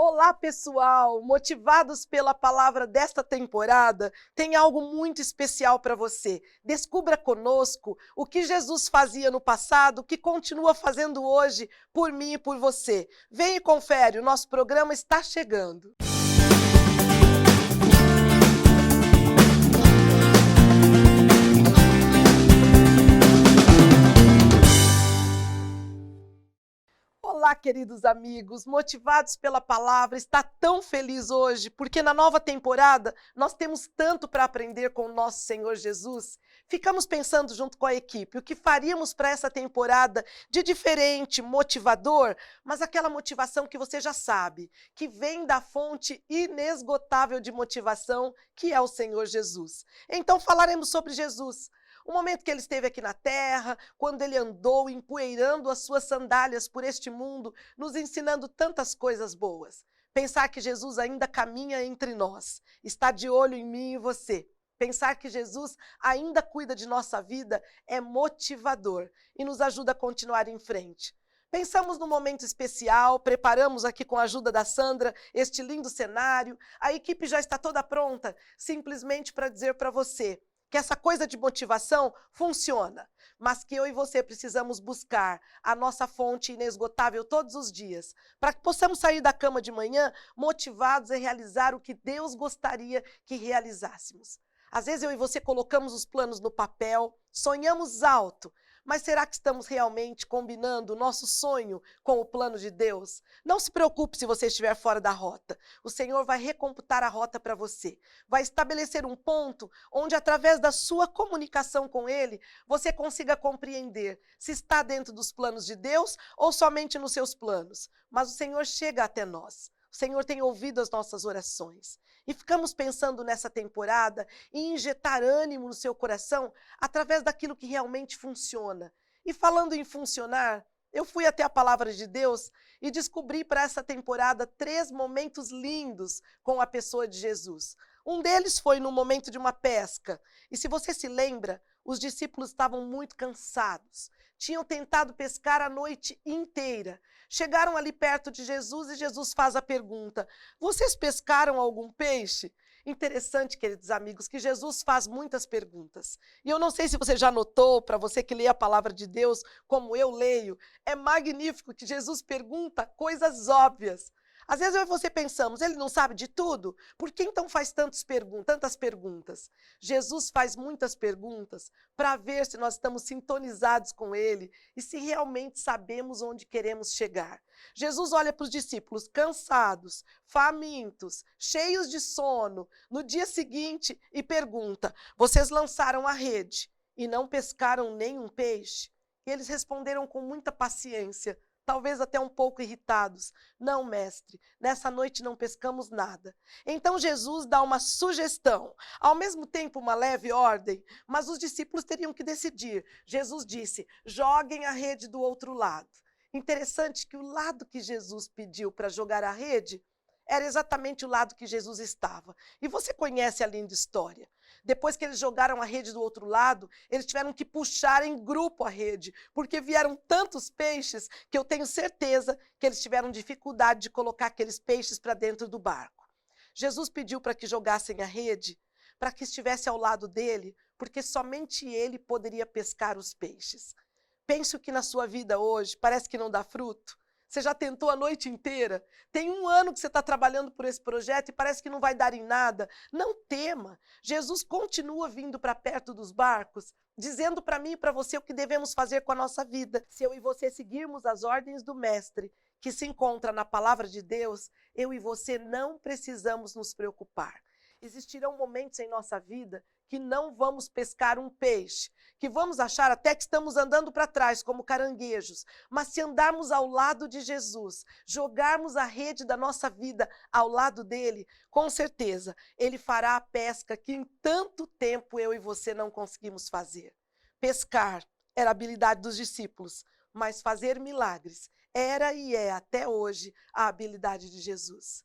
Olá, pessoal! Motivados pela palavra desta temporada, tem algo muito especial para você. Descubra conosco o que Jesus fazia no passado, o que continua fazendo hoje por mim e por você. Vem e confere, o nosso programa está chegando. Olá, queridos amigos, motivados pela palavra, está tão feliz hoje, porque na nova temporada nós temos tanto para aprender com o nosso Senhor Jesus. Ficamos pensando junto com a equipe o que faríamos para essa temporada de diferente, motivador, mas aquela motivação que você já sabe, que vem da fonte inesgotável de motivação, que é o Senhor Jesus. Então falaremos sobre Jesus. O momento que ele esteve aqui na terra, quando ele andou empoeirando as suas sandálias por este mundo, nos ensinando tantas coisas boas. Pensar que Jesus ainda caminha entre nós, está de olho em mim e você. Pensar que Jesus ainda cuida de nossa vida é motivador e nos ajuda a continuar em frente. Pensamos num momento especial, preparamos aqui com a ajuda da Sandra este lindo cenário, a equipe já está toda pronta, simplesmente para dizer para você que essa coisa de motivação funciona, mas que eu e você precisamos buscar a nossa fonte inesgotável todos os dias, para que possamos sair da cama de manhã motivados a realizar o que Deus gostaria que realizássemos. Às vezes eu e você colocamos os planos no papel, sonhamos alto, mas será que estamos realmente combinando o nosso sonho com o plano de Deus? Não se preocupe se você estiver fora da rota. O Senhor vai recomputar a rota para você. Vai estabelecer um ponto onde, através da sua comunicação com Ele, você consiga compreender se está dentro dos planos de Deus ou somente nos seus planos. Mas o Senhor chega até nós. O Senhor tem ouvido as nossas orações. E ficamos pensando nessa temporada em injetar ânimo no seu coração através daquilo que realmente funciona. E falando em funcionar, eu fui até a palavra de Deus e descobri para essa temporada 3 momentos lindos com a pessoa de Jesus. Um deles foi no momento de uma pesca. E se você se lembra, os discípulos estavam muito cansados. Tinham tentado pescar a noite inteira. Chegaram ali perto de Jesus e Jesus faz a pergunta: vocês pescaram algum peixe? Interessante, queridos amigos, que Jesus faz muitas perguntas. E eu não sei se você já notou, para você que lê a palavra de Deus, como eu leio, é magnífico que Jesus pergunta coisas óbvias. Às vezes eu e você pensamos, ele não sabe de tudo? Por que então faz tantas perguntas? Jesus faz muitas perguntas para ver se nós estamos sintonizados com ele e se realmente sabemos onde queremos chegar. Jesus olha para os discípulos cansados, famintos, cheios de sono, no dia seguinte e pergunta: vocês lançaram a rede e não pescaram nenhum peixe? E eles responderam com muita paciência, talvez até um pouco irritados: não, mestre, nessa noite não pescamos nada. Então Jesus dá uma sugestão, ao mesmo tempo uma leve ordem, mas os discípulos teriam que decidir. Jesus disse: joguem a rede do outro lado. Interessante que o lado que Jesus pediu para jogar a rede era exatamente o lado que Jesus estava. E você conhece a linda história. Depois que eles jogaram a rede do outro lado, eles tiveram que puxar em grupo a rede, porque vieram tantos peixes que eu tenho certeza que eles tiveram dificuldade de colocar aqueles peixes para dentro do barco. Jesus pediu para que jogassem a rede, para que estivesse ao lado dele, porque somente ele poderia pescar os peixes. Pense o que na sua vida hoje parece que não dá fruto. Você já tentou a noite inteira? Tem 1 ano que você está trabalhando por esse projeto e parece que não vai dar em nada. Não tema. Jesus continua vindo para perto dos barcos, dizendo para mim e para você o que devemos fazer com a nossa vida. Se eu e você seguirmos as ordens do Mestre, que se encontra na palavra de Deus, eu e você não precisamos nos preocupar. Existirão momentos em nossa vida que não vamos pescar um peixe, que vamos achar até que estamos andando para trás como caranguejos, mas se andarmos ao lado de Jesus, jogarmos a rede da nossa vida ao lado dele, com certeza ele fará a pesca que em tanto tempo eu e você não conseguimos fazer. Pescar era a habilidade dos discípulos, mas fazer milagres era e é até hoje a habilidade de Jesus.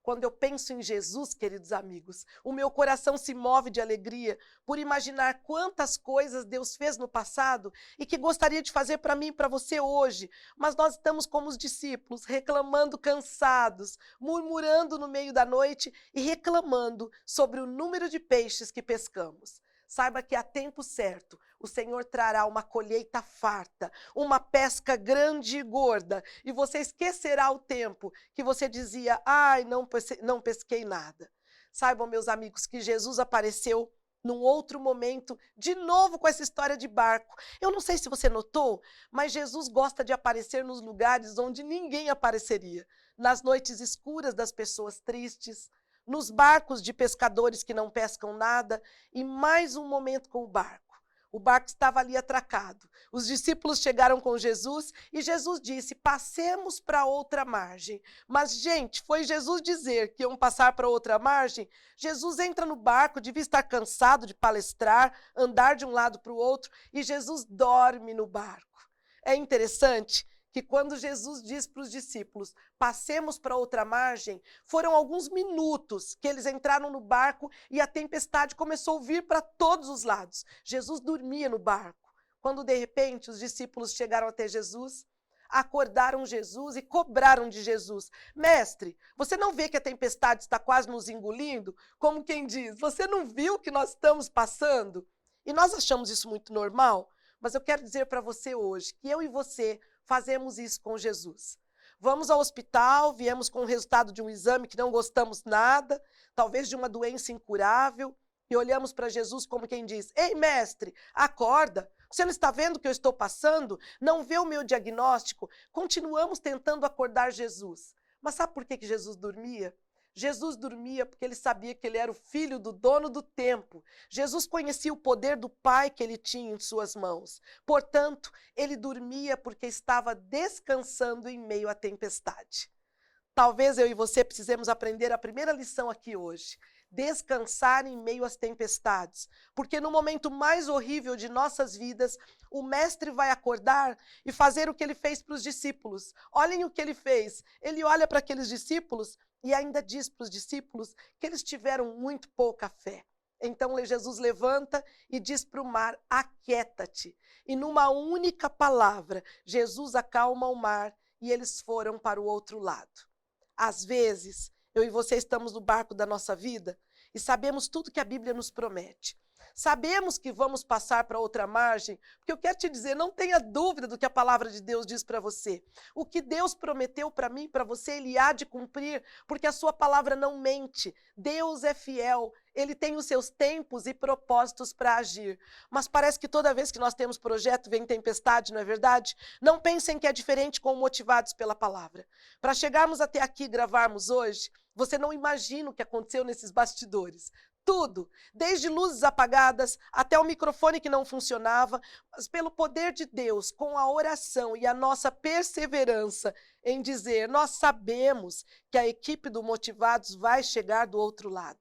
Quando eu penso em Jesus, queridos amigos, o meu coração se move de alegria por imaginar quantas coisas Deus fez no passado e que gostaria de fazer para mim e para você hoje. Mas nós estamos como os discípulos, reclamando cansados, murmurando no meio da noite e reclamando sobre o número de peixes que pescamos. Saiba que a tempo certo o Senhor trará uma colheita farta, uma pesca grande e gorda, e você esquecerá o tempo que você dizia, ai, não pesquei nada. Saibam, meus amigos, que Jesus apareceu num outro momento, de novo com essa história de barco. Eu não sei se você notou, mas Jesus gosta de aparecer nos lugares onde ninguém apareceria. Nas noites escuras das pessoas tristes, nos barcos de pescadores que não pescam nada, e mais um momento com o barco. O barco estava ali atracado. Os discípulos chegaram com Jesus e Jesus disse, passemos para outra margem. Mas, gente, foi Jesus dizer que iam passar para outra margem? Jesus entra no barco, devia estar cansado de palestrar, andar de um lado para o outro, e Jesus dorme no barco. É interessante que quando Jesus diz para os discípulos, passemos para outra margem, foram alguns minutos que eles entraram no barco e a tempestade começou a vir para todos os lados. Jesus dormia no barco. Quando de repente os discípulos chegaram até Jesus, acordaram Jesus e cobraram de Jesus, mestre, você não vê que a tempestade está quase nos engolindo? Como quem diz, você não viu o que nós estamos passando? E nós achamos isso muito normal, mas eu quero dizer para você hoje que eu e você fazemos isso com Jesus. Vamos ao hospital, viemos com o resultado de um exame que não gostamos nada, talvez de uma doença incurável, e olhamos para Jesus como quem diz, ei mestre, acorda, você não está vendo o que eu estou passando? Não vê o meu diagnóstico? Continuamos tentando acordar Jesus. Mas sabe por que Jesus dormia? Jesus dormia porque ele sabia que ele era o filho do dono do tempo. Jesus conhecia o poder do Pai que ele tinha em suas mãos. Portanto, ele dormia porque estava descansando em meio à tempestade. Talvez eu e você precisemos aprender a primeira lição aqui hoje. Descansar em meio às tempestades. Porque no momento mais horrível de nossas vidas, o mestre vai acordar e fazer o que ele fez para os discípulos. Olhem o que ele fez. Ele olha para aqueles discípulos e ainda diz para os discípulos que eles tiveram muito pouca fé. Então Jesus levanta e diz para o mar, aquieta-te. E numa única palavra, Jesus acalma o mar e eles foram para o outro lado. Às vezes, eu e você estamos no barco da nossa vida e sabemos tudo que a Bíblia nos promete. Sabemos que vamos passar para outra margem, porque eu quero te dizer, não tenha dúvida do que a palavra de Deus diz para você. O que Deus prometeu para mim e para você, Ele há de cumprir, porque a sua palavra não mente. Deus é fiel, Ele tem os seus tempos e propósitos para agir. Mas parece que toda vez que nós temos projeto, vem tempestade, não é verdade? Não pensem que é diferente com Motivados pela Palavra. Para chegarmos até aqui e gravarmos hoje, você não imagina o que aconteceu nesses bastidores. Tudo, desde luzes apagadas até o microfone que não funcionava, mas pelo poder de Deus, com a oração e a nossa perseverança em dizer, nós sabemos que a equipe do Motivados vai chegar do outro lado.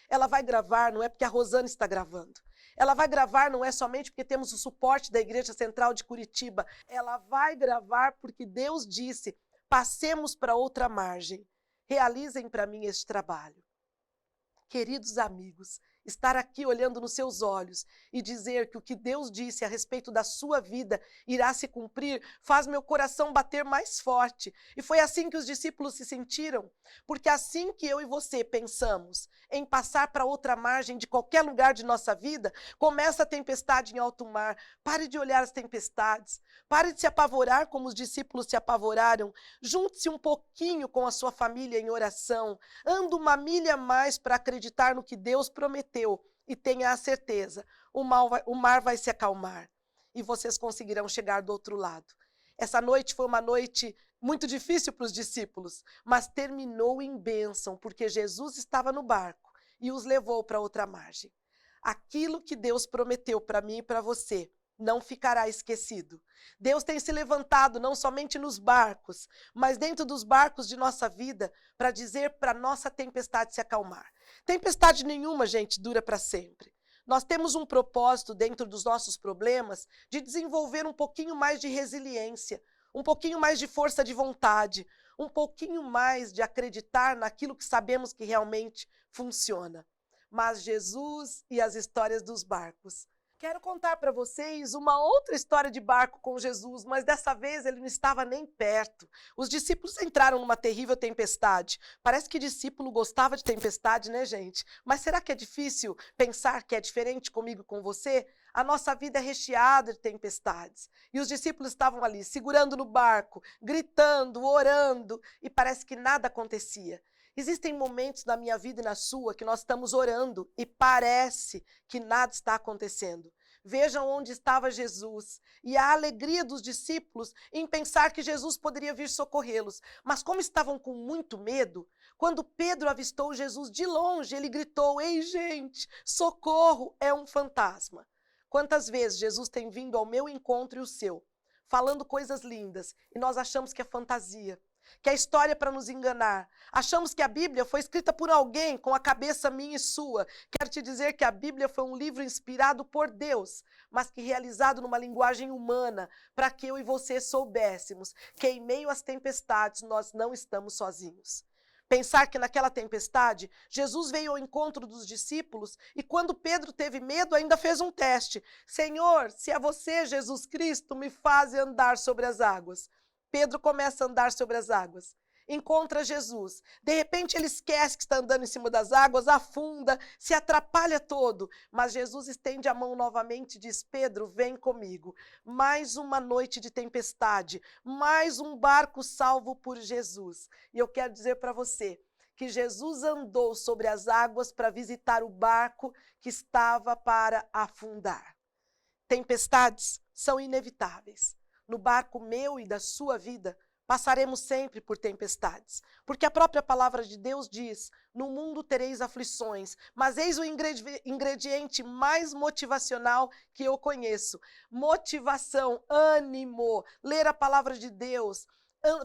Ela vai gravar, não é porque a Rosana está gravando. Ela vai gravar não é somente porque temos o suporte da Igreja Central de Curitiba. Ela vai gravar porque Deus disse, passemos para outra margem. Realizem para mim este trabalho. Queridos amigos, estar aqui olhando nos seus olhos e dizer que o que Deus disse a respeito da sua vida irá se cumprir, faz meu coração bater mais forte. E foi assim que os discípulos se sentiram, porque assim que eu e você pensamos em passar para outra margem de qualquer lugar de nossa vida, começa a tempestade em alto mar. Pare de olhar as tempestades, pare de se apavorar como os discípulos se apavoraram, junte-se um pouquinho com a sua família em oração, anda uma milha a mais para acreditar no que Deus prometeu e tenha a certeza, o mar vai se acalmar e vocês conseguirão chegar do outro lado. Essa noite foi uma noite muito difícil para os discípulos, mas terminou em bênção, porque Jesus estava no barco e os levou para outra margem. Aquilo que Deus prometeu para mim e para você não ficará esquecido. Deus tem se levantado não somente nos barcos, mas dentro dos barcos de nossa vida para dizer para nossa tempestade se acalmar. Tempestade nenhuma, gente, dura para sempre. Nós temos um propósito dentro dos nossos problemas de desenvolver um pouquinho mais de resiliência, um pouquinho mais de força de vontade, um pouquinho mais de acreditar naquilo que sabemos que realmente funciona. Mas Jesus e as histórias dos barcos. Quero contar para vocês uma outra história de barco com Jesus, mas dessa vez ele não estava nem perto. Os discípulos entraram numa terrível tempestade. Parece que discípulo gostava de tempestade, né, gente? Mas será que é difícil pensar que é diferente comigo e com você? A nossa vida é recheada de tempestades. E os discípulos estavam ali, segurando no barco, gritando, orando, e parece que nada acontecia. Existem momentos na minha vida e na sua que nós estamos orando e parece que nada está acontecendo. Vejam onde estava Jesus e a alegria dos discípulos em pensar que Jesus poderia vir socorrê-los. Mas como estavam com muito medo, quando Pedro avistou Jesus de longe, ele gritou: "Ei, gente, socorro, é um fantasma." Quantas vezes Jesus tem vindo ao meu encontro e o seu, falando coisas lindas, e nós achamos que é fantasia, que é história para nos enganar. Achamos que a Bíblia foi escrita por alguém com a cabeça minha e sua. Quero te dizer que a Bíblia foi um livro inspirado por Deus, mas que realizado numa linguagem humana, para que eu e você soubéssemos que em meio às tempestades nós não estamos sozinhos. Pensar que naquela tempestade, Jesus veio ao encontro dos discípulos e quando Pedro teve medo, ainda fez um teste. Senhor, se é você, Jesus Cristo, me faz andar sobre as águas. Pedro começa a andar sobre as águas, encontra Jesus. De repente ele esquece que está andando em cima das águas, afunda, se atrapalha todo. Mas Jesus estende a mão novamente e diz: Pedro, vem comigo. Mais uma noite de tempestade, mais um barco salvo por Jesus. E eu quero dizer para você que Jesus andou sobre as águas para visitar o barco que estava para afundar. Tempestades são inevitáveis. No barco meu e da sua vida, passaremos sempre por tempestades. Porque a própria palavra de Deus diz: no mundo tereis aflições, mas eis o ingrediente mais motivacional que eu conheço. Motivação, ânimo, ler a palavra de Deus,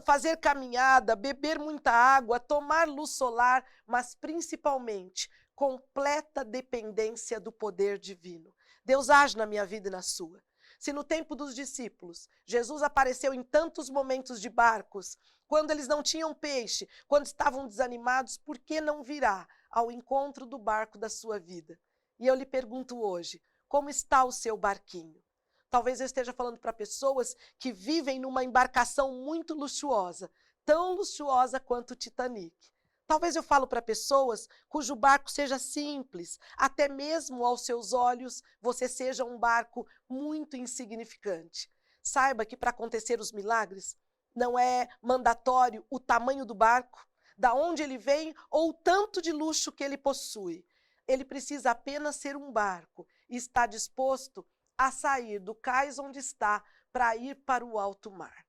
fazer caminhada, beber muita água, tomar luz solar, mas principalmente completa dependência do poder divino. Deus age na minha vida e na sua. Se no tempo dos discípulos, Jesus apareceu em tantos momentos de barcos, quando eles não tinham peixe, quando estavam desanimados, por que não virá ao encontro do barco da sua vida? E eu lhe pergunto hoje, como está o seu barquinho? Talvez eu esteja falando para pessoas que vivem numa embarcação muito luxuosa, tão luxuosa quanto o Titanic. Talvez eu falo para pessoas cujo barco seja simples, até mesmo aos seus olhos você seja um barco muito insignificante. Saiba que para acontecer os milagres não é mandatório o tamanho do barco, da onde ele vem ou o tanto de luxo que ele possui. Ele precisa apenas ser um barco e está disposto a sair do cais onde está para ir para o alto mar.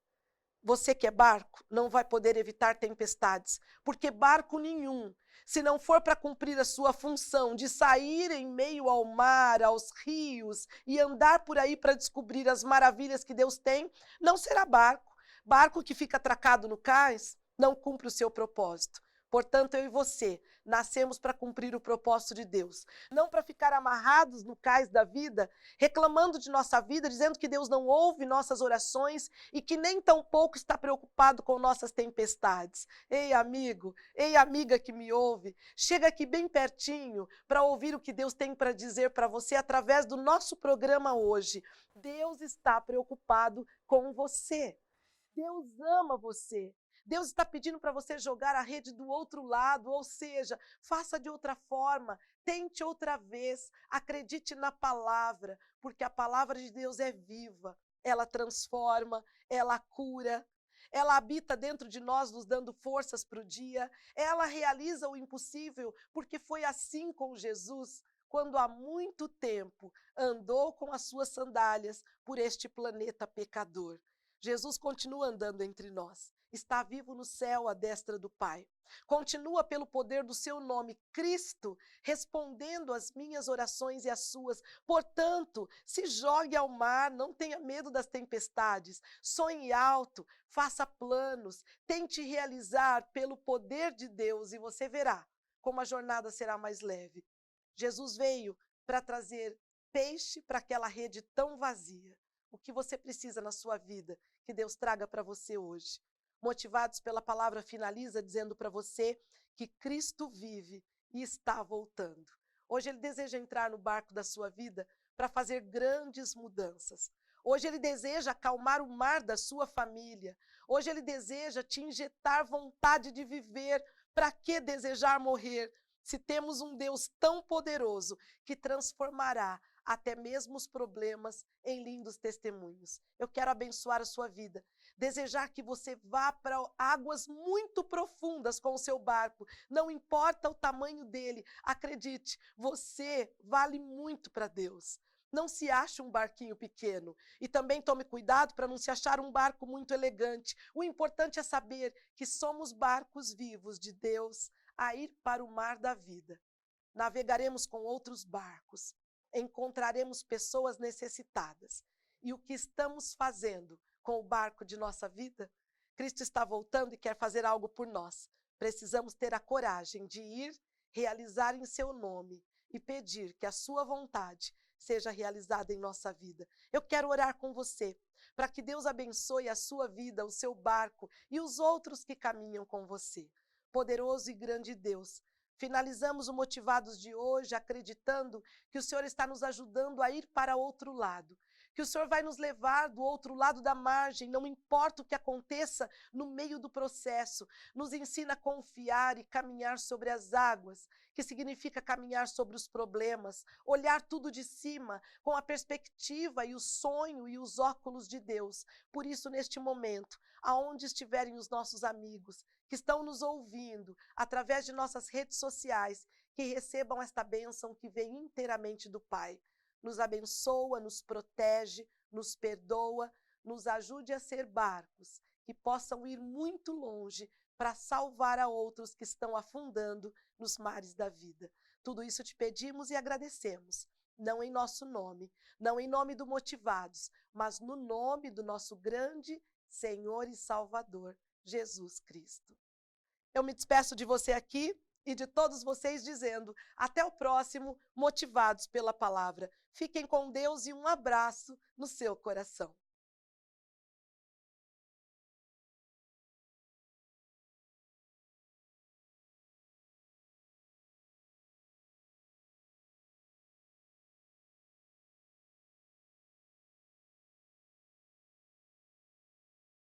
Você que é barco não vai poder evitar tempestades, porque barco nenhum, se não for para cumprir a sua função de sair em meio ao mar, aos rios e andar por aí para descobrir as maravilhas que Deus tem, não será barco. Barco que fica atracado no cais não cumpre o seu propósito. Portanto, eu e você nascemos para cumprir o propósito de Deus, não para ficar amarrados no cais da vida, reclamando de nossa vida, dizendo que Deus não ouve nossas orações e que nem tampouco está preocupado com nossas tempestades. Ei, amigo, ei, amiga que me ouve, chega aqui bem pertinho para ouvir o que Deus tem para dizer para você através do nosso programa hoje. Deus está preocupado com você. Deus ama você. Deus está pedindo para você jogar a rede do outro lado, ou seja, faça de outra forma, tente outra vez, acredite na palavra, porque a palavra de Deus é viva, ela transforma, ela cura, ela habita dentro de nós, nos dando forças para o dia, ela realiza o impossível, porque foi assim com Jesus, quando há muito tempo andou com as suas sandálias por este planeta pecador. Jesus continua andando entre nós, está vivo no céu à destra do Pai. Continua pelo poder do seu nome, Cristo, respondendo às minhas orações e às suas. Portanto, se jogue ao mar, não tenha medo das tempestades, sonhe alto, faça planos, tente realizar pelo poder de Deus e você verá como a jornada será mais leve. Jesus veio para trazer peixe para aquela rede tão vazia. O que você precisa na sua vida, que Deus traga para você hoje. Motivados pela Palavra finaliza dizendo para você que Cristo vive e está voltando. Hoje ele deseja entrar no barco da sua vida para fazer grandes mudanças. Hoje ele deseja acalmar o mar da sua família. Hoje ele deseja te injetar vontade de viver. Para que desejar morrer? Se temos um Deus tão poderoso que transformará até mesmo os problemas em lindos testemunhos. Eu quero abençoar a sua vida, desejar que você vá para águas muito profundas com o seu barco, não importa o tamanho dele, acredite, você vale muito para Deus. Não se ache um barquinho pequeno e também tome cuidado para não se achar um barco muito elegante. O importante é saber que somos barcos vivos de Deus a ir para o mar da vida. Navegaremos com outros barcos, encontraremos pessoas necessitadas. E o que estamos fazendo com o barco de nossa vida? Cristo está voltando e quer fazer algo por nós. Precisamos ter a coragem de ir, realizar em seu nome e pedir que a sua vontade seja realizada em nossa vida. Eu quero orar com você, para que Deus abençoe a sua vida, o seu barco e os outros que caminham com você. Poderoso e grande Deus, finalizamos o Motivados de hoje acreditando que o Senhor está nos ajudando a ir para outro lado, que o Senhor vai nos levar do outro lado da margem, não importa o que aconteça no meio do processo, nos ensina a confiar e caminhar sobre as águas, que significa caminhar sobre os problemas, olhar tudo de cima, com a perspectiva e o sonho e os óculos de Deus. Por isso, neste momento, aonde estiverem os nossos amigos, que estão nos ouvindo, através de nossas redes sociais, que recebam esta bênção que vem inteiramente do Pai. Nos abençoa, nos protege, nos perdoa, nos ajude a ser barcos que possam ir muito longe para salvar a outros que estão afundando nos mares da vida. Tudo isso te pedimos e agradecemos, não em nosso nome, não em nome do Motivados, mas no nome do nosso grande Senhor e Salvador, Jesus Cristo. Eu me despeço de você aqui e de todos vocês dizendo até o próximo Motivados pela Palavra. Fiquem com Deus e um abraço no seu coração.